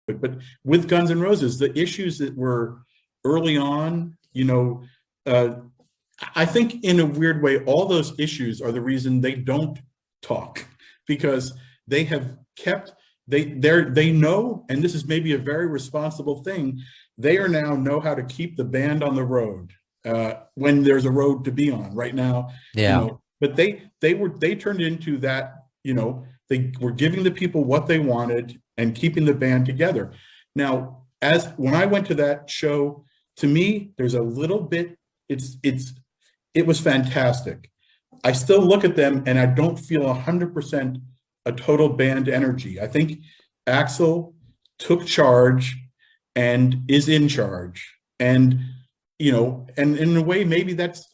But with Guns N' Roses, the issues that were early on, I think in a weird way, all those issues are the reason they don't talk, because they have kept, they know, and this is maybe a very responsible thing, they are now know how to keep the band on the road when there's a road to be on right now. Yeah. But they turned into that, they were giving the people what they wanted and keeping the band together. Now, when I went to that show, to me, there's a little bit, it was fantastic. I still look at them and I don't feel 100% a total band energy. I think Axl took charge and is in charge. And, and in a way, maybe that's,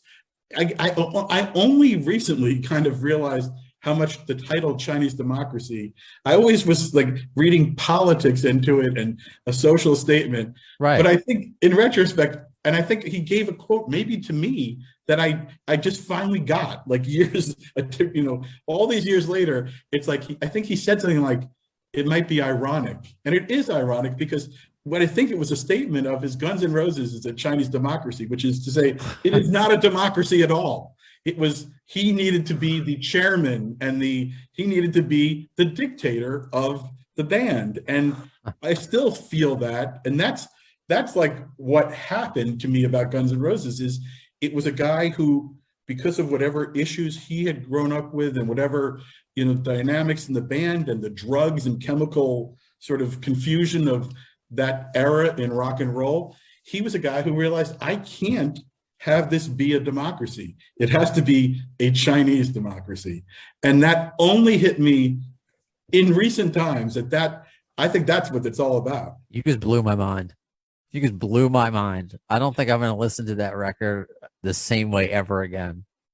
I only recently kind of realized how much the title Chinese democracy, I always was like reading politics into it and a social statement. Right. But I think in retrospect, and I think he gave a quote maybe to me that I just finally got, like years, all these years later, it's like, I think he said something like, it might be ironic. And it is ironic because what I think it was a statement of his Guns N' Roses is a Chinese democracy, which is to say it is not a democracy at all. It was, he needed to be the chairman and he needed to be the dictator of the band. And I still feel that. And that's like what happened to me about Guns N' Roses is it was a guy who, because of whatever issues he had grown up with and whatever, dynamics in the band and the drugs and chemical sort of confusion of that era in rock and roll, he was a guy who realized, I can't have this be a democracy. It has to be a Chinese democracy. And that only hit me in recent times I think that's what it's all about. You just blew my mind. You just blew my mind. I don't think I'm going to listen to that record the same way ever again.